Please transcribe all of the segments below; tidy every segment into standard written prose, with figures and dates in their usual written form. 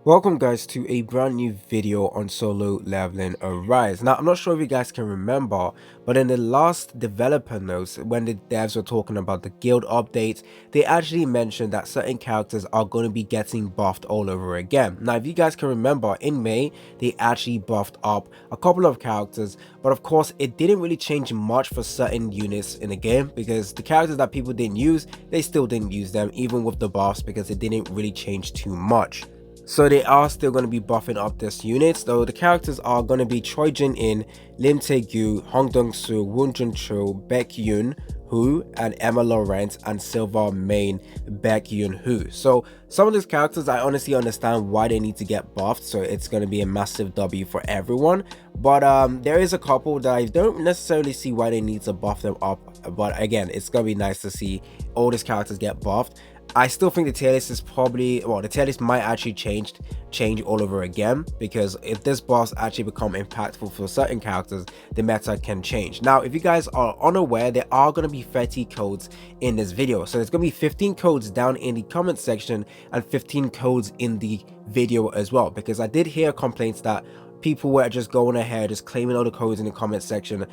Welcome guys to a brand new video on solo leveling Arise. Now I'm not sure if you guys can remember, but in the last developer notes when the devs were talking about the guild updates, they actually mentioned that certain characters are going to be getting buffed all over again. Now if you guys can remember, in May they actually buffed up a couple of characters, but of course it didn't really change much for certain units in the game because the characters that people didn't use, they still didn't use them even with the buffs because it didn't really change too much. So they are still going to be buffing up this unit, though the characters are going to be Choi Jong-In, Lim You-Hwan, Hong Dong-soo, Woon Jun-cho, Baek Yoon-hoo, and Emma Laurent and Silver Main Baek Yoon-hoo. So some of these characters I honestly understand why they need to get buffed, so it's going to be a massive W for everyone. But there is a couple that I don't necessarily see why they need to buff them up, but again, it's going to be nice to see all these characters get buffed. I still think the tier list is probably, well, the tier list might actually change all over again, because if this boss actually become impactful for certain characters, the meta can change. Now if you guys are unaware, there are going to be 30 codes in this video, so there's going to be 15 codes down in the comment section and 15 codes in the video as well, because I did hear complaints that people were just going ahead just claiming all the codes in the comment section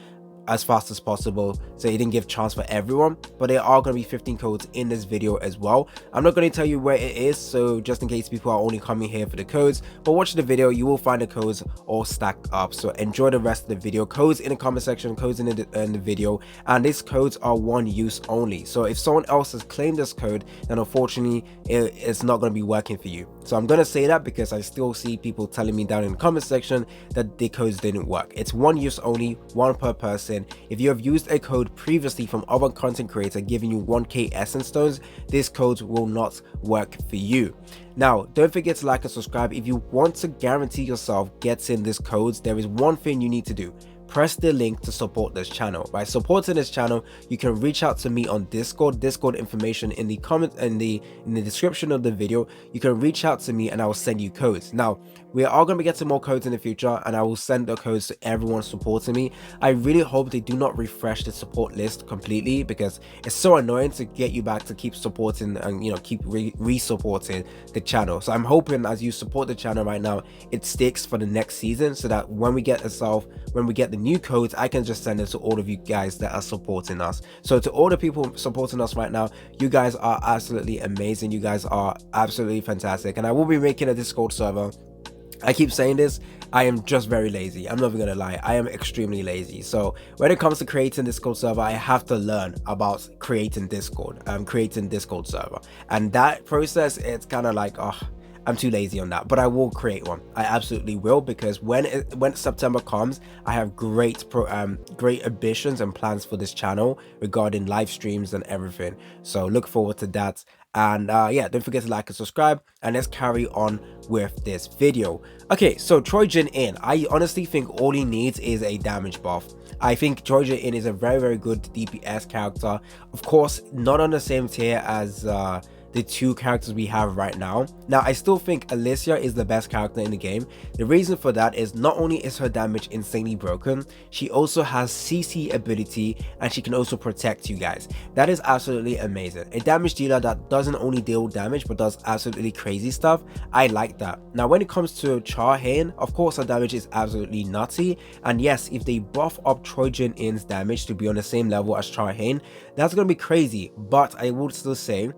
as fast as possible, so he didn't give chance for everyone. But there are going to be 15 codes in this video as well. I'm not going to tell you where it is, so just in case people are only coming here for the codes, but watch the video, you will find the codes all stacked up. So enjoy the rest of the video. Codes in the comment section, codes in the video, and these codes are one use only. So if someone else has claimed this code, then unfortunately it's not going to be working for you. So I'm going to say that because I still see people telling me down in the comment section that the codes didn't work. It's one use only, one per person. If you have used a code previously from other content creator giving you 1k essence stones, this code will not work for you. Now don't forget to like and subscribe if you want to guarantee yourself getting these codes. There is one thing you need to do: press the link to support this channel. By supporting this channel, you can reach out to me on Discord information in the comment in the description of the video. You can reach out to me and I will send you codes. Now we are going to be getting more codes in the future, and I will send the codes to everyone supporting me. I really hope they do not refresh the support list completely, because it's so annoying to get you back to keep supporting and keep re-supporting the channel. So I'm hoping as you support the channel right now, it sticks for the next season, so that when we get the new codes, I can just send it to all of you guys that are supporting us. So to all the people supporting us right now, you guys are absolutely amazing. You guys are absolutely fantastic, and I will be making a Discord server. I keep saying this, I am just very lazy. I'm not even gonna lie, I am extremely lazy. So when it comes to creating Discord server, I have to learn about creating Discord server, and that process, it's kind of like, oh, I'm too lazy on that. But I will create one. I absolutely will, because when September comes, I have great ambitions and plans for this channel regarding live streams and everything. So look forward to that. And yeah, don't forget to like and subscribe, and let's carry on with this video. Okay, so Choi Jong-In, I honestly think all he needs is a damage buff. I think Choi Jong-In is a very good DPS character. Of course, not on the same tier as the two characters we have right now. Now I still think Alicia is the best character in the game. The reason for that is not only is her damage insanely broken, she also has CC ability, and she can also protect you guys. That is absolutely amazing. A damage dealer that doesn't only deal damage but does absolutely crazy stuff. I like that. Now when it comes to Choi, of course her damage is absolutely nutty, and yes, if they buff up Choi Jong-In's damage to be on the same level as Choi, that's gonna be crazy. But I would still say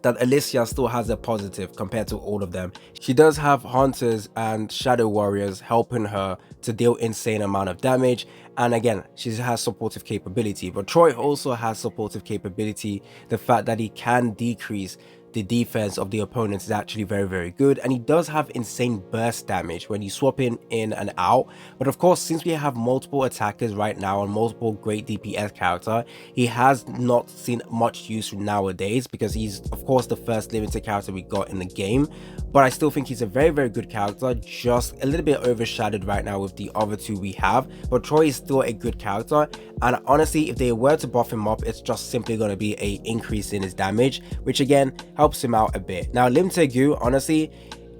that Alicia still has a positive compared to all of them. She does have hunters and shadow warriors helping her to deal insane amount of damage, and again, she has supportive capability. But Choi also has supportive capability. The fact that he can decrease the defense of the opponent is actually very good, and he does have insane burst damage when you swap in and out. But of course, since we have multiple attackers right now and multiple great DPS character, he has not seen much use nowadays, because he's of course the first limited character we got in the game. But I still think he's a very good character, just a little bit overshadowed right now with the other two we have. But Choi is still a good character, and honestly, if they were to buff him up, it's just simply going to be a increase in his damage, which again helps him out a bit. Now Lim You-Hwan, honestly,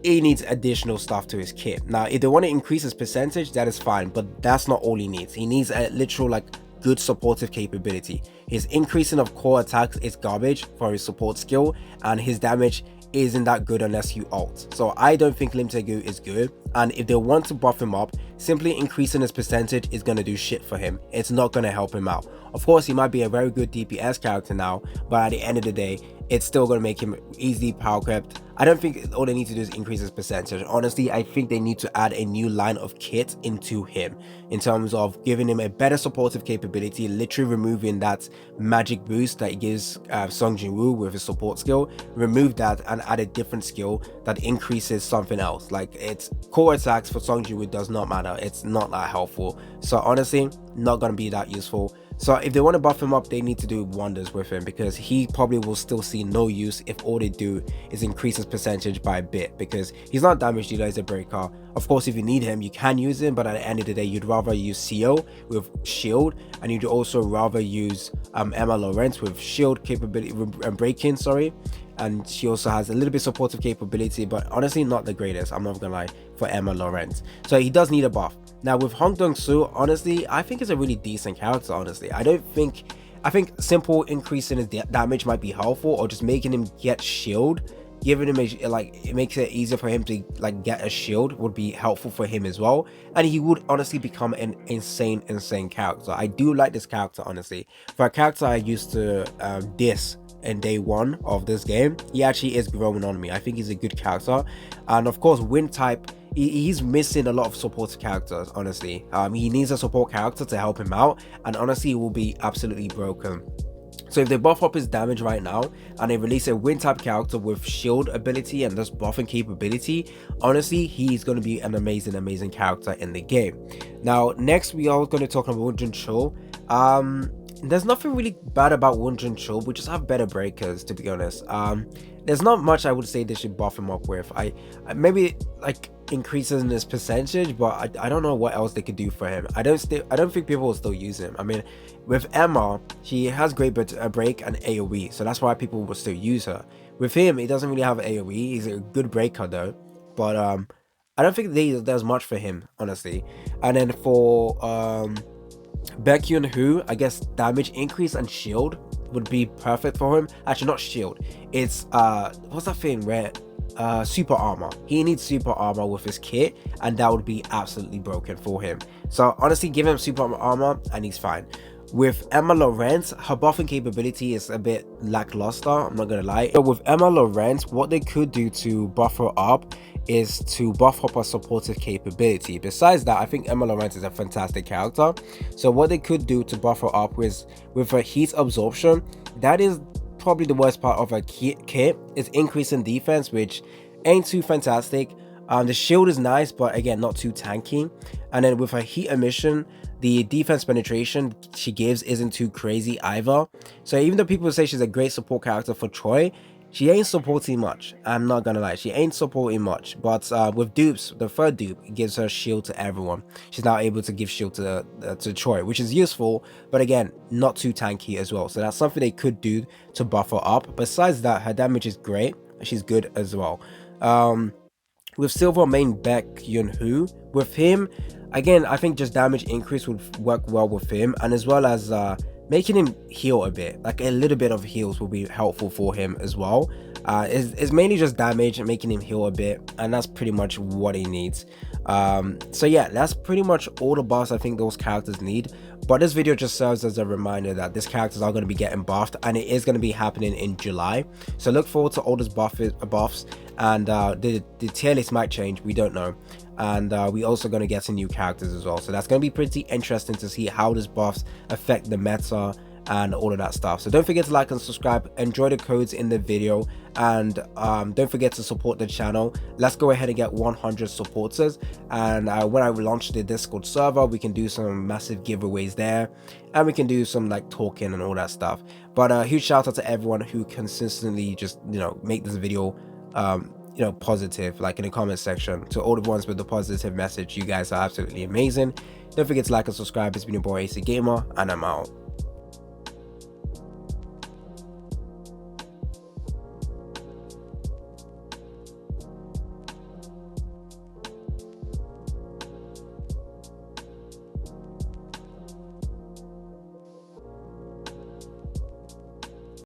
he needs additional stuff to his kit. Now if they want to increase his percentage, that is fine, but that's not all he needs. He needs a literal good supportive capability. His increasing of core attacks is garbage for his support skill, and his damage isn't that good unless you ult. So I don't think Lim You-Hwan is good, and if they want to buff him up, simply increasing his percentage is going to do shit for him. It's not going to help him out. Of course, he might be a very good DPS character now, but at the end of the day, it's still going to make him easily power crept. I don't think all they need to do is increase his percentage. Honestly, I think they need to add a new line of kit into him in terms of giving him a better supportive capability, literally removing that magic boost that gives Song Jin-woo with his support skill, remove that and add a different skill that increases something else. Like, it's core attacks for Song Jin-woo does not matter. It's not that helpful. So honestly, not going to be that useful. So if they want to buff him up, they need to do wonders with him, because he probably will still see no use if all they do is increase his percentage by a bit, because he's not damage dealer, he's a breaker. Of course, if you need him, you can use him, but at the end of the day, you'd rather use CO with shield, and you'd also rather use Emma Lawrence with shield capability and break-in, sorry. And she also has a little bit supportive capability, but honestly not the greatest, I'm not gonna lie, for Emma Lawrence. So he does need a buff. Now with Hong Dong-soo, honestly, I think it's a really decent character. Honestly, I think simple increase in his damage might be helpful, or just making him get shield, giving him a, like, it makes it easier for him to like get a shield would be helpful for him as well, and he would honestly become an insane character. I do like this character, honestly. For a character I used to diss in day one of this game, he actually is growing on me. I think he's a good character, and of course wind type, he's missing a lot of supportive characters, honestly. He needs a support character to help him out, and honestly he will be absolutely broken. So if they buff up his damage right now and they release a wind type character with shield ability and this buffing capability, honestly he's going to be an amazing character in the game. Now next we are going to talk about Woon Jun-cho. There's nothing really bad about Woon Jun-cho, we just have better breakers, to be honest. There's not much I would say they should buff him up with. I maybe like increases in his percentage, but I don't know what else they could do for him. I don't think people will still use him. I mean, with Emma, she has great break and AoE, so that's why people will still use her. With him, he doesn't really have AoE. He's a good breaker though, but I don't think there's much for him, honestly. And then for Baekhyun-woo, I guess damage increase and shield would be perfect for him. Actually, not shield, it's what's that thing where super armor. He needs super armor with his kit, and that would be absolutely broken for him. So honestly, give him super armor and he's fine. With Emma Lawrence, her buffing capability is a bit lackluster, I'm not gonna lie. But with Emma Lawrence, what they could do to buff her up is to buff up her supportive capability. Besides that, I think Emma Lawrence is a fantastic character. So what they could do to buff her up with her heat absorption, that is probably the worst part of her kit, is increasing defense, which ain't too fantastic. The shield is nice, but again, not too tanky. And then with her heat emission, the defense penetration she gives isn't too crazy either. So even though people say she's a great support character for Choi, she ain't supporting much. I'm not gonna lie, she ain't supporting much. But with dupes, the third dupe gives her shield to everyone. She's now able to give shield to Choi, which is useful, but again, not too tanky as well. So that's something they could do to buff her up. Besides that, her damage is great. She's good as well. With Silver main Baekhyun-woo, with him, again, I think just damage increase would work well with him, and as well as making him heal a bit, like a little bit of heals will be helpful for him as well. It's mainly just damage and making him heal a bit, and that's pretty much what he needs. So yeah, that's pretty much all the buffs I think those characters need. But this video just serves as a reminder that these characters are going to be getting buffed, and it is going to be happening in July. So look forward to all those buffs, and the tier list might change, we don't know. And we also going to get some new characters as well, so that's going to be pretty interesting to see how these buffs affect the meta and all of that stuff. So don't forget to like and subscribe, enjoy the codes in the video, and don't forget to support the channel. Let's go ahead and get 100 supporters, and when I launch the Discord server, we can do some massive giveaways there, and we can do some like talking and all that stuff. But a huge shout out to everyone who consistently just, you know, make this video you know, positive, like in the comment section. To all the ones with the positive message, you guys are absolutely amazing. Don't forget to like and subscribe. It's been your boy AC Gamer, and I'm out.